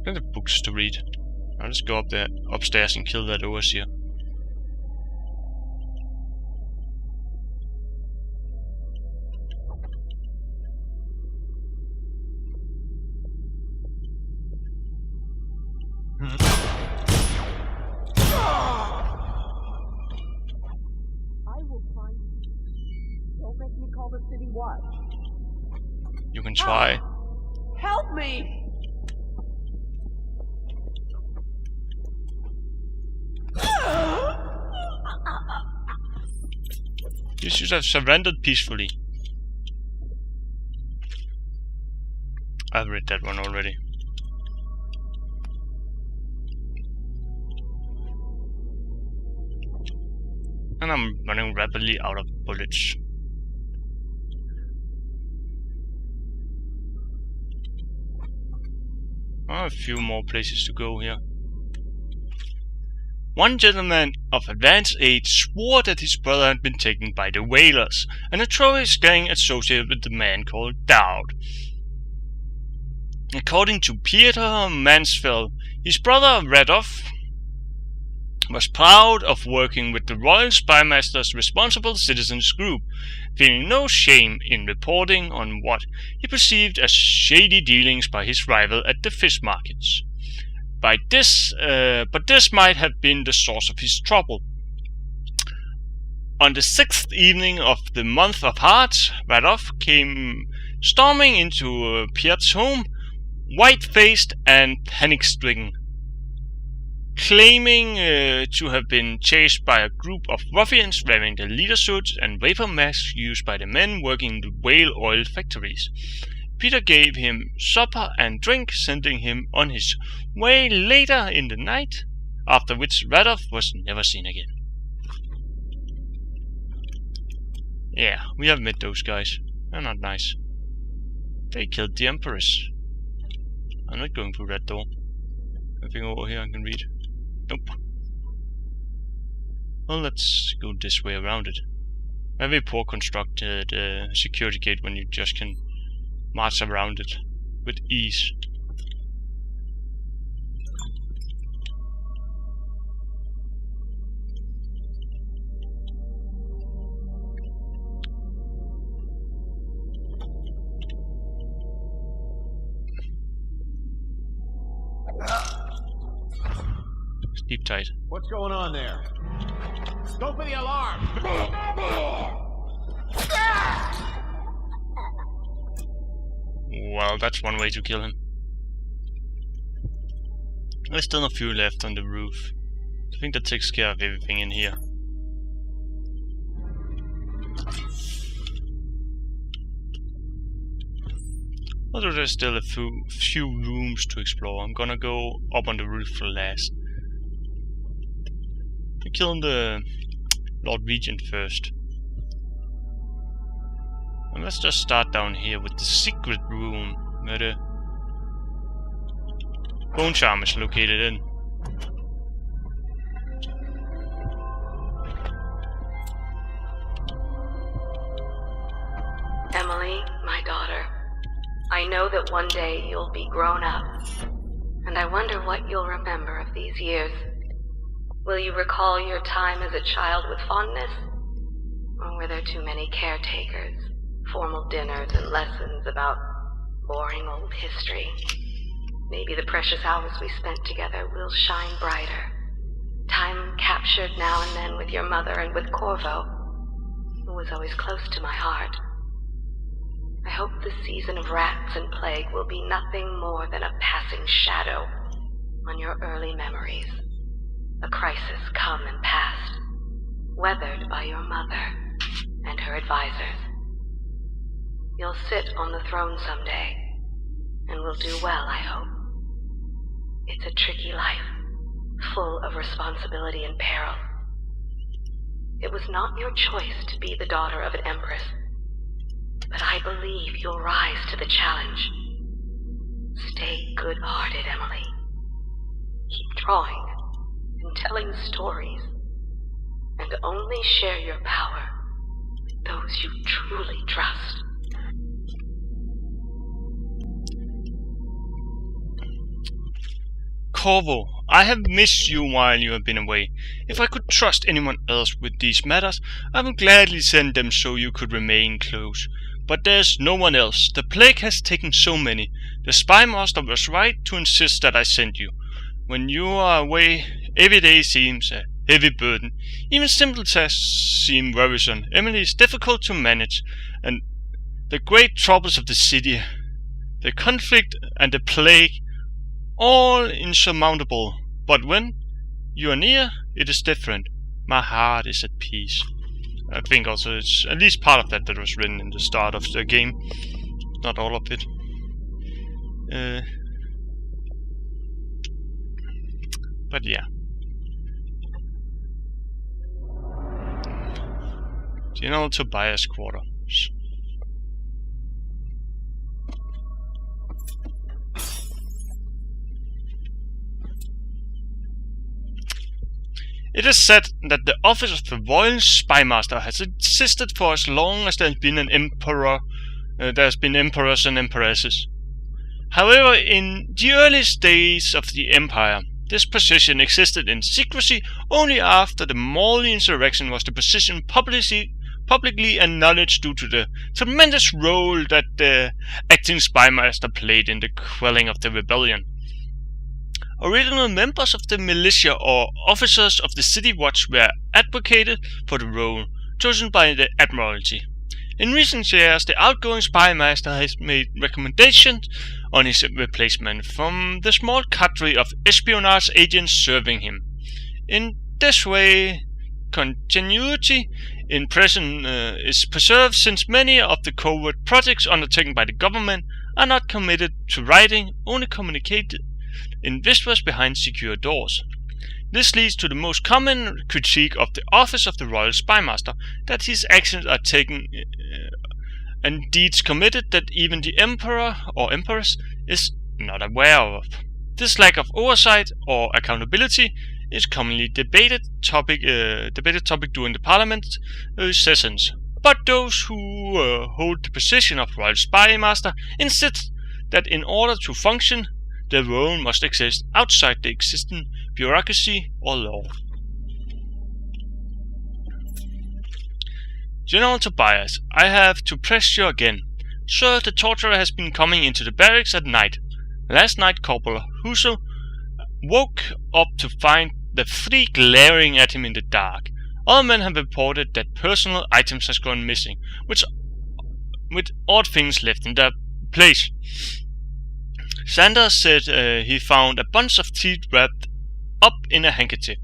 Plenty of books to read. I'll just go upstairs and kill that overseer. You can try. Help me! You should have surrendered peacefully. I've read that one already. And I'm running rapidly out of bullets. A few more places to go here. One gentleman of advanced age swore that his brother had been taken by the Whalers, a notorious gang associated with the man called Dowd. According to Peter Mansfield, his brother Radolf was proud of working with the Royal Spymaster's Responsible Citizens Group, feeling no shame in reporting on what he perceived as shady dealings by his rival at the fish markets. But this might have been the source of his trouble. On the 6th evening of the month of Hearts, Radolf came storming into Pierre's home, white-faced and panic-stricken, claiming to have been chased by a group of ruffians wearing the leather suits and vapor masks used by the men working in the whale oil factories. Peter gave him supper and drink, sending him on his way later in the night, after which Radolf was never seen again. Yeah, we have met those guys. They're not nice. They killed the Empress. I'm not going through that door. Nothing over here I can read. Nope. Well, let's go this way around it. Very poor constructed security gate when you just can march around it with ease. Keep tight. What's going on there? Go for the alarm! Well, that's one way to kill him. There's still a few left on the roof. I think that takes care of everything in here. Although there's still a few rooms to explore. I'm gonna go up on the roof for last. We kill the Lord Regent first. And let's just start down here with the secret room where the bone charm is located in. Emily, my daughter, I know that one day you'll be grown up, and I wonder what you'll remember of these years. Will you recall your time as a child with fondness? Or were there too many caretakers, formal dinners, and lessons about boring old history? Maybe the precious hours we spent together will shine brighter. Time captured now and then with your mother and with Corvo, who was always close to my heart. I hope the season of rats and plague will be nothing more than a passing shadow on your early memories. A crisis come and past, weathered by your mother and her advisors. You'll sit on the throne someday, and will do well, I hope. It's a tricky life, full of responsibility and peril. It was not your choice to be the daughter of an empress, but I believe you'll rise to the challenge. Stay good-hearted, Emily. Keep drawing and telling stories, and only share your power with those you truly trust. Corvo, I have missed you while you have been away. If I could trust anyone else with these matters, I would gladly send them so you could remain close. But there's no one else. The plague has taken so many. The spy master was right to insist that I send you. When you are away, every day seems a heavy burden. Even simple tasks seem worrisome. Emily is difficult to manage, and the great troubles of the city, the conflict and the plague, all insurmountable. But when you are near, it is different. My heart is at peace. I think also it's at least part of that was written in the start of the game. Not all of it. But yeah. General Tobias quarters. It is said that the office of the Royal Spymaster has existed for as long as there has been an emperor. There has been emperors and empresses. However, in the earliest days of the Empire, this position existed in secrecy. Only after the Morley insurrection was the position publicly acknowledged due to the tremendous role that the acting Spymaster played in the quelling of the rebellion. Original members of the militia or officers of the City Watch were advocated for the role, chosen by the Admiralty. In recent years, the outgoing Spymaster has made recommendations on his replacement from the small cadre of espionage agents serving him. In this way, continuity in prison is preserved, since many of the covert projects undertaken by the government are not committed to writing, only communicated in whispers behind secure doors. This leads to the most common critique of the office of the Royal Spymaster, that his actions are taken and deeds committed that even the Emperor or Empress is not aware of. This lack of oversight or accountability is commonly debated topic during the Parliament sessions. But those who hold the position of Royal Spymaster insist that in order to function, the role must exist outside the existing bureaucracy or law. General Tobias, I have to press you again. Sir, the torturer has been coming into the barracks at night. Last night Corporal Huso woke up to find the three glaring at him in the dark. Other men have reported that personal items has gone missing, with odd things left in their place. Sanders said he found a bunch of teeth wrapped up in a handkerchief.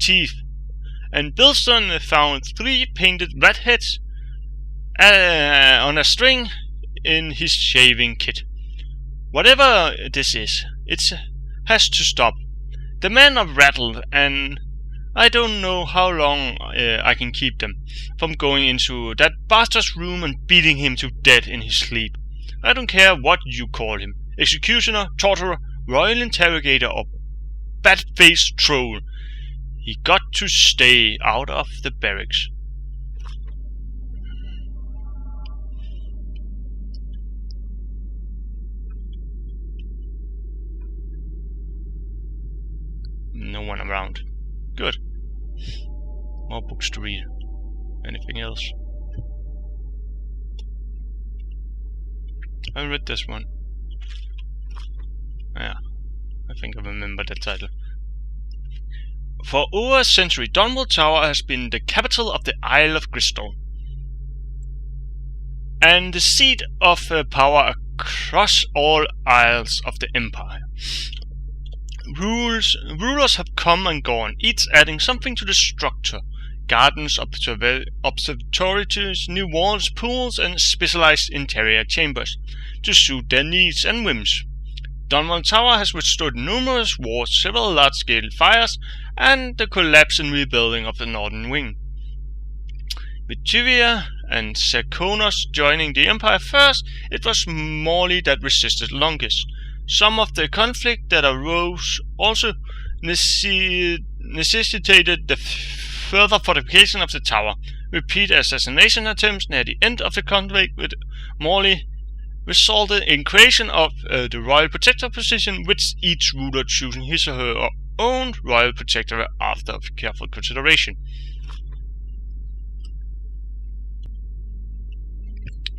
Teeth. And Bilson found 3 painted rat heads on a string in his shaving kit. Whatever this is, it has to stop. The men are rattled, and I don't know how long I can keep them from going into that bastard's room and beating him to death in his sleep. I don't care what you call him. Executioner, torturer, royal interrogator, or bat-faced troll. He got to stay out of the barracks. No one around. Good. More books to read. Anything else? I read this one. Yeah, I think I remember the title. For over a century, Dunwall Tower has been the capital of the Isle of Crystal, and the seat of power across all isles of the Empire. Rulers have come and gone, each adding something to the structure. Gardens, observatories, new walls, pools, and specialized interior chambers to suit their needs and whims. Dunwall Tower has withstood numerous wars, several large-scale fires, and the collapse and rebuilding of the northern wing. With Tivia and Serkonos joining the Empire first, it was Morley that resisted longest. Some of the conflict that arose also necessitated the further fortification of the tower. Repeat assassination attempts near the end of the conflict with Morley resulted in creation of the Royal Protector position, with each ruler choosing his or her own Royal Protector after careful consideration.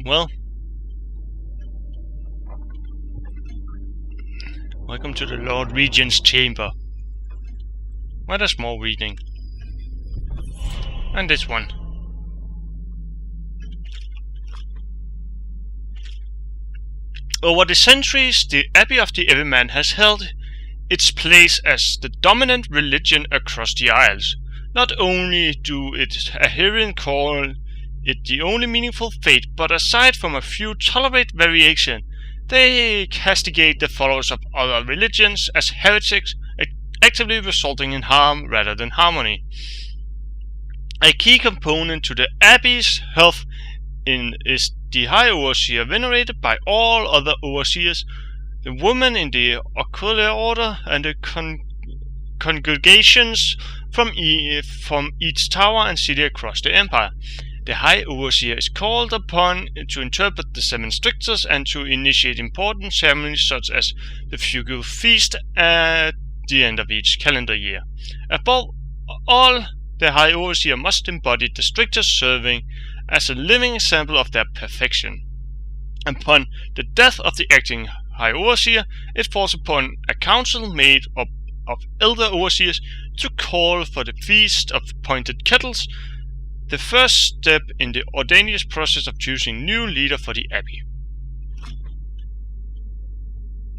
Well, welcome to the Lord Regent's chamber. What a small reading. And this one. Over the centuries, the Abbey of the Everyman has held its place as the dominant religion across the Isles. Not only do its adherents call it the only meaningful faith, but aside from a few tolerate variation, they castigate the followers of other religions as heretics, actively resulting in harm rather than harmony. A key component to the Abbey's health is the High Overseer, venerated by all other overseers, the women in the Ocular Order, and the congregations from each tower and city across the Empire. The High Overseer is called upon to interpret the Seven Strictures and to initiate important ceremonies such as the Fugal Feast at the end of each calendar year. Above all, the High Overseer must embody the Strictures, serving as a living example of their perfection. Upon the death of the acting High Overseer, it falls upon a council made up of elder overseers to call for the Feast of Pointed Kettles, the first step in the arduous process of choosing new leader for the Abbey.